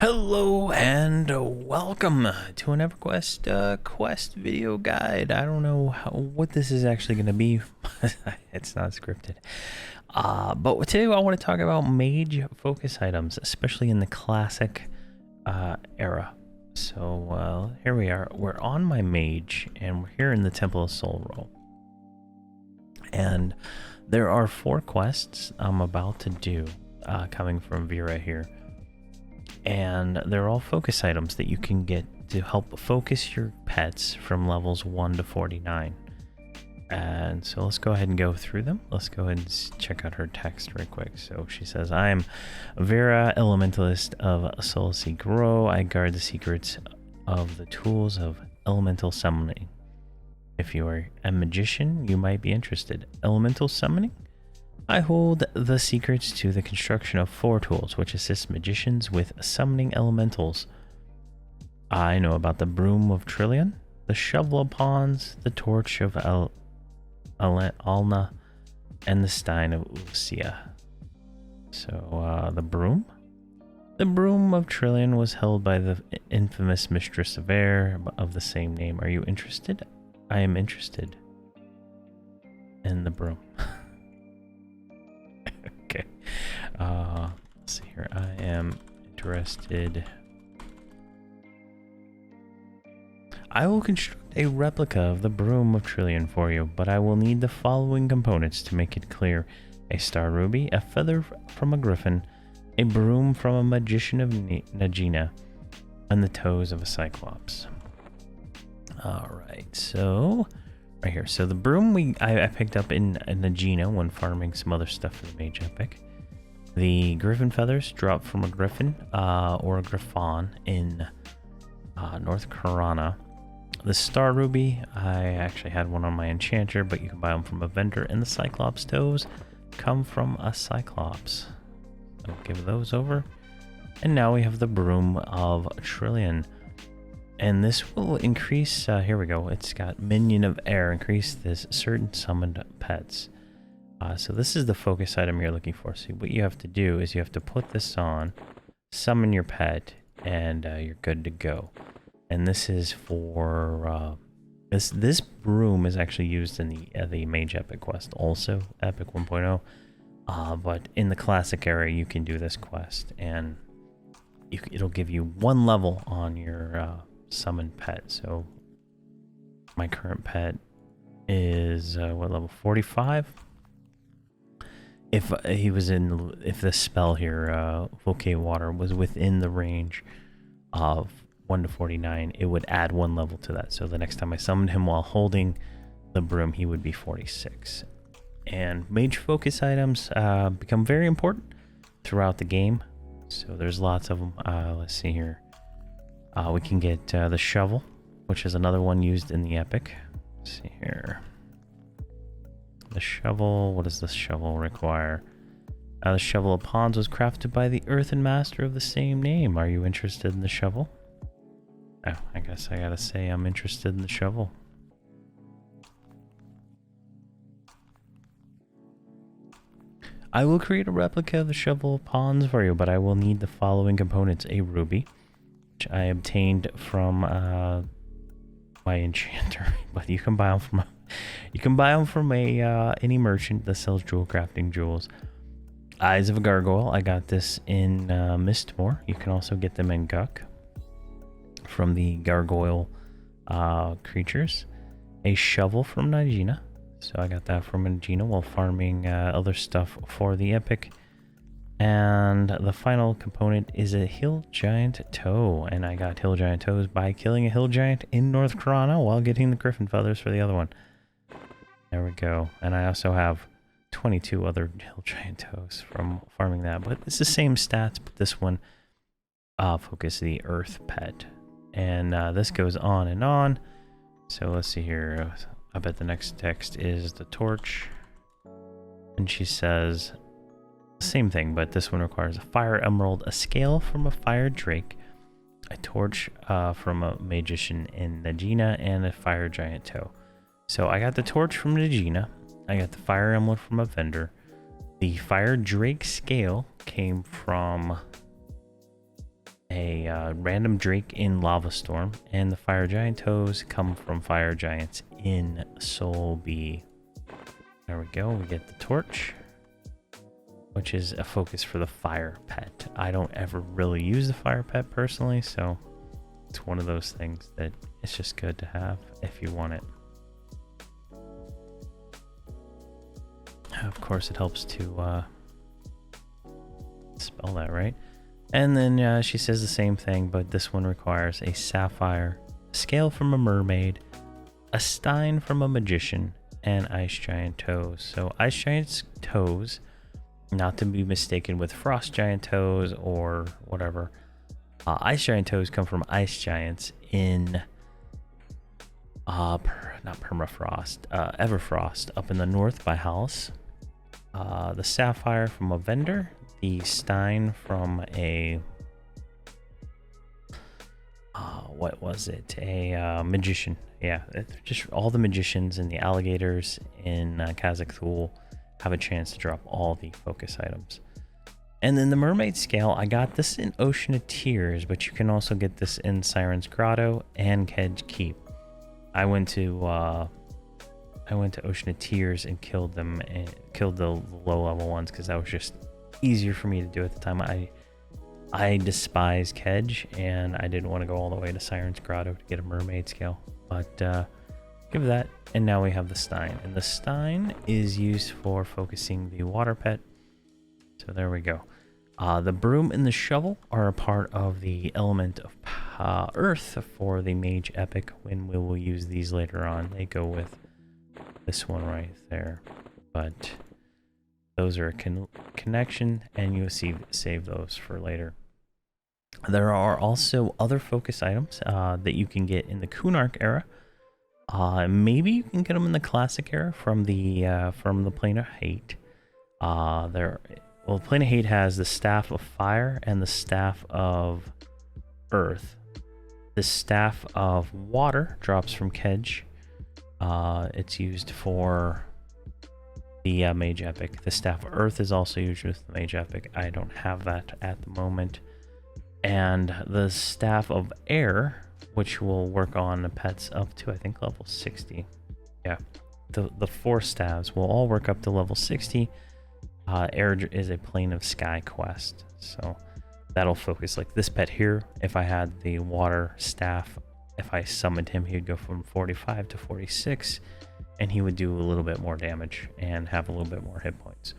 Hello and welcome to an Everquest quest video guide. I don't know what this is actually going to be. It's not scripted. But today I want to talk about mage focus items, especially in the classic era. So here we are. We're on my mage and we're here in the Temple of Soul Roll. And there are 4 quests I'm about to do coming from Vera here. And they're all focus items that you can get to help focus your pets from levels 1 to 49. And so let's go ahead and go through them. Let's go ahead and check out her text real quick. So she says, I am Vera, elementalist of Soulseek Row. I guard the secrets of the tools of elemental summoning. If you are a magician, you might be interested. Elemental summoning? I hold the secrets to the construction of 4 tools, which assist magicians with summoning elementals. I know about the Broom of Trillion, the Shovel of Pawns, the Torch of Alna, and the Stein of Usia. So, the Broom? The Broom of Trillion was held by the infamous Mistress of Air of the same name. Are you interested? I am interested in the Broom. Okay. Let's see here. I am interested. I will construct a replica of the Broom of Trillion for you, but I will need the following components to make it clear. A star ruby, a feather from a griffin, a broom from a magician of Najina, and the toes of a cyclops. Alright, so right here. So the broom I picked up in Najina when farming some other stuff for the Mage Epic. The griffin feathers dropped from a griffin or a griffon in North Karana. The star ruby, I actually had one on my enchanter, but you can buy them from a vendor. And the cyclops toes come from a cyclops. I'll give those over. And now we have the broom of Trillion. And this will increase, here we go, it's got Minion of Air, increase this certain summoned pets. So this is the focus item you're looking for. So what you have to do is you have to put this on, summon your pet, and you're good to go. And this is for, this broom is actually used in the Mage Epic quest, also Epic 1.0. But in the classic era, you can do this quest, and it'll give you 1 level on your summoned pet. So my current pet is what level? 45. If he was if the spell here, Volcate Water, was within the range of 1 to 49, it would add 1 level to that. So the next time I summoned him while holding the broom, he would be 46. And mage focus items become very important throughout the game. So there's lots of them. Let's see here. We can get the shovel, which is another one used in the epic. Let's see here. The shovel, what does this shovel require? The Shovel of Pawns was crafted by the Earthen Master of the same name. Are you interested in the shovel? Oh, I guess I gotta say I'm interested in the shovel. I will create a replica of the Shovel of Pawns for you, but I will need the following components. A ruby, which I obtained from my enchanter, but you can buy them from any merchant that sells jewel crafting jewels. Eyes of a Gargoyle, I got this in Mistmore. You can also get them in Guk from the gargoyle creatures. A shovel from Najina, so I got that from Najina while farming other stuff for the epic. And the final component is a hill giant toe, and I got hill giant toes by killing a hill giant in North Karana while getting the griffin feathers for the other one. There we go. And I also have 22 other hill giant toes from farming that, but it's the same stats, but this one focus the earth pet. And this goes on and on. So let's see here. I bet the next text is the torch, and she says same thing, but this one requires a fire emerald, a scale from a fire drake, a torch from a magician in Najina, and a fire giant toe. So I got the torch from Najina, I got the fire emerald from a vendor, The Fire Drake scale came from a random drake in Lava Storm, and the Fire Giant toes come from Fire Giants in Soul B. There we go. We get the torch, which is a focus for the fire pet. I don't ever really use the fire pet personally, so it's one of those things that it's just good to have if you want it. Of course, it helps to spell that right. And then she says the same thing, but this one requires a sapphire, a scale from a mermaid, a stein from a magician, and ice giant toes. So ice giant's toes, not to be mistaken with frost giant toes or whatever. Ice giant toes come from ice giants in not permafrost, Everfrost up in the north by Hallis. The sapphire from a vendor, the stein from a what was it? A magician. Yeah, just all the magicians and the alligators in Kazakh have a chance to drop all the focus items. And then the mermaid scale, I got this in Ocean of Tears, but you can also get this in Siren's Grotto and Kedge Keep. I went to Ocean of Tears and killed them and killed the low level ones because that was just easier for me to do at the time. I despise Kedge and I didn't want to go all the way to Siren's Grotto to get a mermaid scale, but give that. And now we have the stein, and the stein is used for focusing the water pet. So there we go. The broom and the shovel are a part of the element of earth for the Mage epic. When we will use these later on, they go with this one right there. But those are a connection, and you'll save those for later. There are also other focus items that you can get in the Kunark era. Maybe you can get them in the classic era from the Plane of Hate. Well, the Plane of Hate has the Staff of Fire and the Staff of Earth. The Staff of Water drops from Kedge. It's used for the Mage Epic. The Staff of Earth is also used with the Mage Epic. I don't have that at the moment. And the Staff of Air, which will work on the pets up to, I think, level 60. Yeah, the 4 staves will all work up to level 60. Air is a Plane of Sky quest, so that'll focus like this pet here. If I had the water staff, if I summoned him, he would go from 45 to 46, and he would do a little bit more damage and have a little bit more hit points.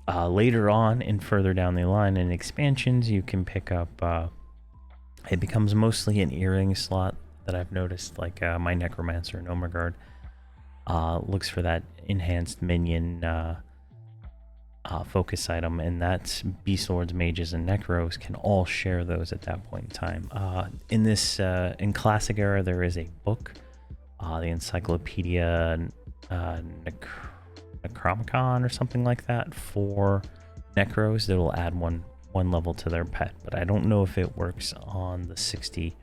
Later on and further down the line in expansions, you can pick up, it becomes mostly an earring slot that I've noticed, like my Necromancer and Omergard looks for that enhanced minion focus item, and that's Beast Lords, Mages, and Necros can all share those at that point in time. In this in Classic era, there is a book, the Encyclopedia Necromicon or something like that for Necros that will add one level to their pet, but I don't know if it works on the 60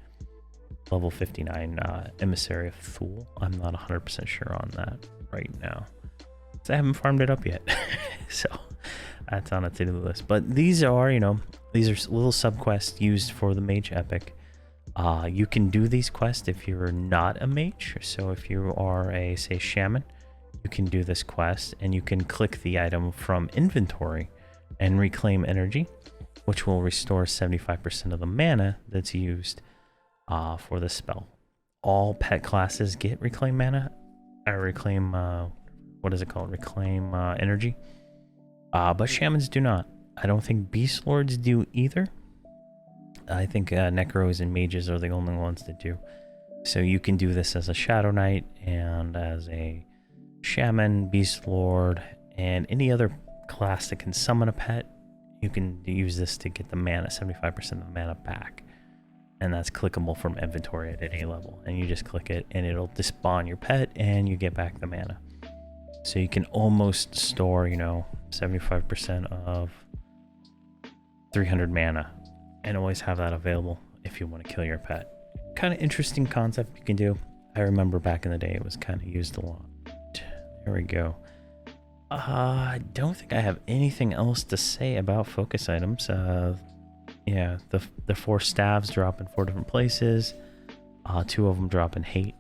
level 59 Emissary of Thule. I'm not 100% sure on that right now. I haven't farmed it up yet. So that's on a to-do list. But these are, these are little subquests used for the Mage Epic. You can do these quests if you're not a mage. So if you are a, say, shaman, you can do this quest, and you can click the item from inventory and reclaim energy, which will restore 75% of the mana that's used for the spell. All pet classes get reclaim mana, or reclaim, what is it called? Reclaim energy. But shamans do not. I don't think Beast Lords do either. I think Necros and Mages are the only ones that do. So you can do this as a Shadow Knight and as a Shaman, Beast Lord, and any other class that can summon a pet. You can use this to get the mana, 75% of the mana back. And that's clickable from inventory at any level. And you just click it and it'll despawn your pet and you get back the mana. So you can almost store, 75% of 300 mana and always have that available if you want to kill your pet. Kind of interesting concept you can do. I remember back in the day it was kind of used a lot. There we go. I don't think I have anything else to say about focus items. Yeah, the 4 staves drop in 4 different places. 2 of them drop in hate,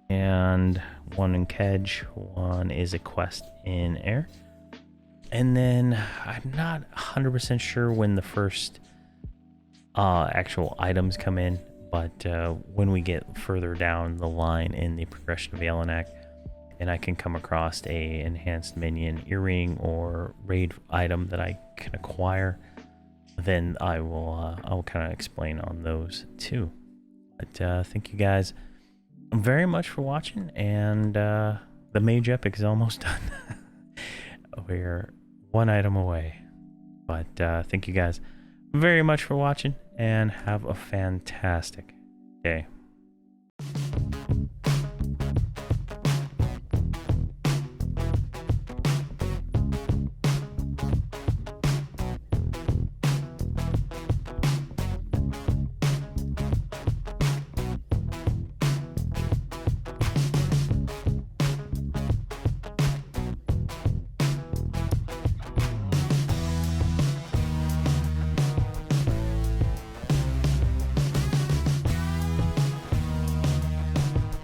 and 1 in kedge. 1 is a quest in air. And then I'm not 100% sure when the first actual items come in, but when we get further down the line in the progression of Yelenak, and I can come across a enhanced minion earring or raid item that I can acquire, then I'll kind of explain on those too. But thank you guys very much for watching, and the Mage epic is almost done. We're 1 item away. But thank you guys very much for watching, and have a fantastic day.